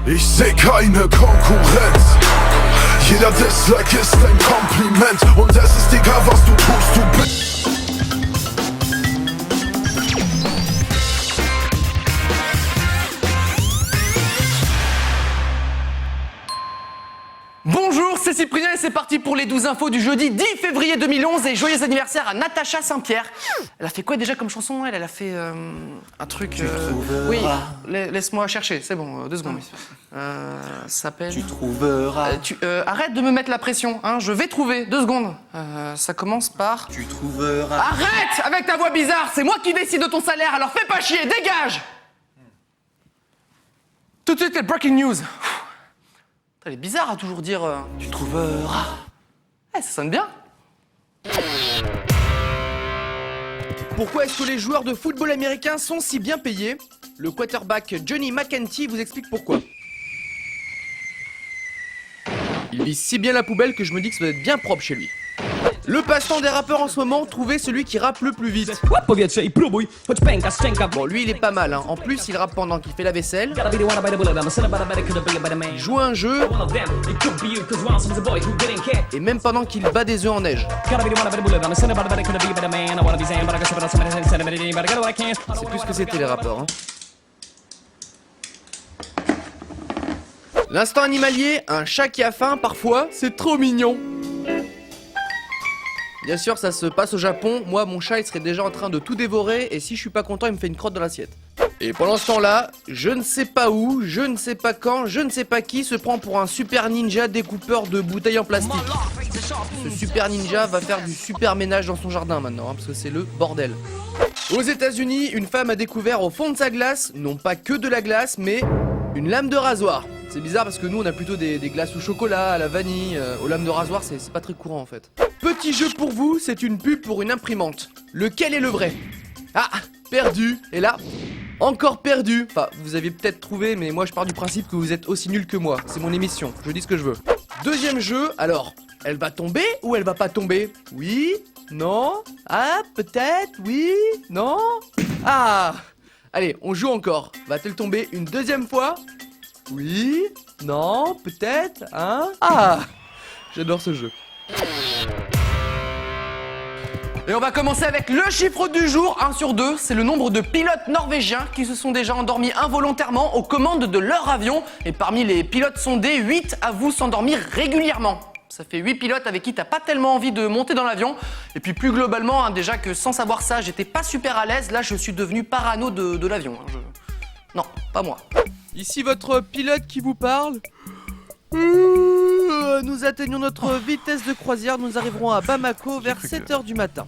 Ich seh keine Konkurrenz. Jeder Dislike ist ein Kompliment. Und es ist egal, was du tust, du bist. Bonjour, c'est Cyprien et c'est parti pour les 12 infos du jeudi 10 février 2011 et joyeux anniversaire à Natacha Saint-Pierre. Elle a fait quoi déjà comme chanson? Elle a fait un truc... Oui, laisse-moi chercher, c'est bon, 2 secondes. S'appelle... Tu trouveras... arrête de me mettre la pression, hein, je vais trouver, 2 secondes. Ça commence par... Tu trouveras... Arrête avec ta voix bizarre, c'est moi qui décide de ton salaire, alors fais pas chier, dégage. Tout de suite les breaking news. Elle est bizarre à toujours dire tu trouveras. Ça sonne bien. Pourquoi est-ce que les joueurs de football américains sont si bien payés? Le quarterback Johnny McEntee vous explique pourquoi. Il vise si bien la poubelle que je me dis que ça doit être bien propre chez lui. Le passe-temps des rappeurs en ce moment, trouver celui qui rappe le plus vite. Bon, lui il est pas mal, hein. En plus il rappe pendant qu'il fait la vaisselle. Il joue à un jeu. Et même pendant qu'il bat des œufs en neige. C'est plus ce que c'était les rappeurs, hein. L'instant animalier, un chat qui a faim parfois, c'est trop mignon. Bien sûr, ça se passe au Japon. Moi, mon chat, il serait déjà en train de tout dévorer. Et si je suis pas content, il me fait une crotte dans l'assiette. Et pendant ce temps-là, je ne sais pas où, je ne sais pas quand, je ne sais pas qui se prend pour un super ninja découpeur de bouteilles en plastique. Ce super ninja va faire du super ménage dans son jardin maintenant, hein, parce que c'est le bordel. Aux États-Unis, une femme a découvert au fond de sa glace, non pas que de la glace, mais une lame de rasoir. C'est bizarre parce que nous, on a plutôt des glaces au chocolat, à la vanille. Aux lames de rasoir, c'est pas très courant en fait. Petit jeu pour vous, c'est une pub pour une imprimante. Lequel est le vrai? Ah, perdu. Et là, encore perdu. Enfin, vous aviez peut-être trouvé, mais moi je pars du principe que vous êtes aussi nul que moi. C'est mon émission, je dis ce que je veux. Deuxième jeu, alors, elle va tomber ou elle va pas tomber? Oui? Non? Ah, peut-être? Oui? Non? Ah! Allez, on joue encore. Va-t-elle tomber une deuxième fois? Oui? Non? Peut-être? Hein? Ah! J'adore ce jeu. Et on va commencer avec le chiffre du jour, 1 sur 2. C'est le nombre de pilotes norvégiens qui se sont déjà endormis involontairement aux commandes de leur avion. Et parmi les pilotes sondés, 8 avouent s'endormir régulièrement. Ça fait 8 pilotes avec qui t'as pas tellement envie de monter dans l'avion. Et puis plus globalement, hein, déjà que sans savoir ça, j'étais pas super à l'aise. Là, je suis devenu parano de l'avion. Hein. Non, pas moi. Ici votre pilote qui vous parle. Nous atteignons notre vitesse de croisière, nous arriverons à Bamako vers 7h du matin.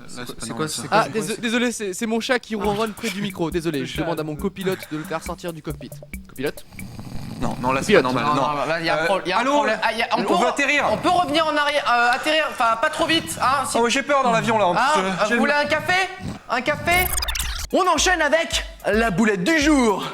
C'est quoi Ah, désolé, c'est mon chat qui ronronne près du micro. Désolé, je demande à mon copilote de le faire sortir du cockpit. Copilote? Non, là c'est pas normal. Non. Il y a un problème. On peut atterrir. On peut revenir en arrière, atterrir, enfin pas trop vite. Hein, si... Oh, j'ai peur dans l'avion là. En plus, vous voulez un café? Un café? On enchaîne avec la boulette du jour.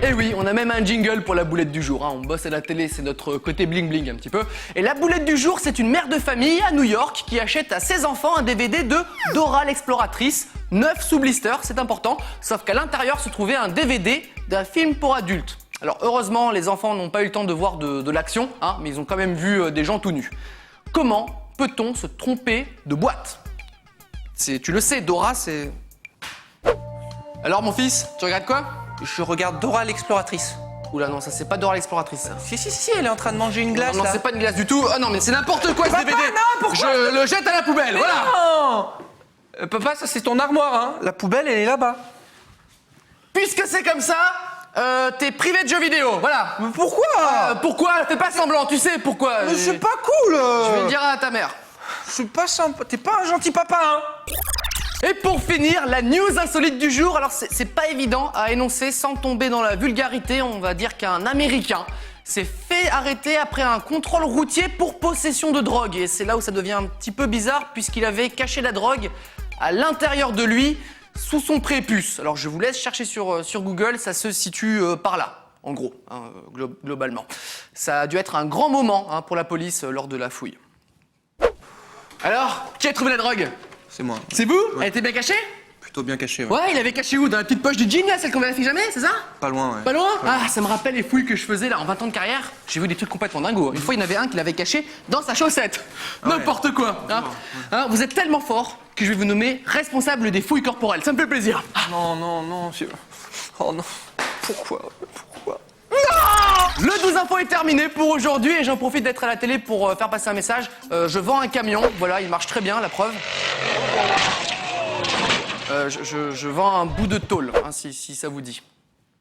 Et oui, on a même un jingle pour la boulette du jour, hein. On bosse à la télé, c'est notre côté bling bling un petit peu. Et la boulette du jour, c'est une mère de famille à New York qui achète à ses enfants un DVD de Dora l'exploratrice, 9 sous blister, c'est important, sauf qu'à l'intérieur se trouvait un DVD d'un film pour adultes. Alors heureusement, les enfants n'ont pas eu le temps de voir de l'action, hein, mais ils ont quand même vu des gens tout nus. Comment peut-on se tromper de boîte? Tu le sais, Dora, c'est... Alors mon fils, tu regardes quoi? Je regarde Dora l'exploratrice. Oula non, ça c'est pas Dora l'exploratrice ça. Si, elle est en train de manger une glace Non, là. c'est pas une glace du tout. Ah non, mais c'est n'importe quoi ce Papa, DVD. non, pourquoi? Je le jette à la poubelle, voilà. Non Papa, ça c'est ton armoire, hein. La poubelle, elle est là-bas. Puisque c'est comme ça, t'es privé de jeux vidéo, voilà. Mais pourquoi? Pourquoi? Fais pas semblant, tu sais pourquoi. Mais c'est pas cool. Je vais le dire à ta mère. C'est pas sympa. T'es pas un gentil papa, hein. Et pour finir, la news insolite du jour. Alors c'est pas évident à énoncer sans tomber dans la vulgarité. On va dire qu'un Américain s'est fait arrêter après un contrôle routier pour possession de drogue. Et c'est là où ça devient un petit peu bizarre puisqu'il avait caché la drogue à l'intérieur de lui, sous son prépuce. Alors je vous laisse chercher sur Google, ça se situe par là, en gros, hein, globalement. Ça a dû être un grand moment hein, pour la police lors de la fouille. Alors, qui a trouvé la drogue? c'est moi. C'est vous? Elle était bien cachée? Plutôt bien caché, ouais. Ouais, il avait caché où? Dans la petite poche du jean là, celle qu'on vérifié jamais, c'est ça? Pas loin, ouais. Pas loin? Ah, ça me rappelle les fouilles que je faisais là en 20 ans de carrière. J'ai vu des trucs complètement dingos. Une fois, il y en avait un qui l'avait caché dans sa chaussette. Ouais. N'importe quoi. Hein. Hein, vous êtes tellement fort que je vais vous nommer responsable des fouilles corporelles. Ça me fait plaisir. Non, non, non, oh non. Pourquoi? Le 12 info est terminé pour aujourd'hui et j'en profite d'être à la télé pour faire passer un message. Je vends un camion, voilà, il marche très bien, la preuve. Je vends un bout de tôle, hein, si ça vous dit.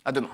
À demain.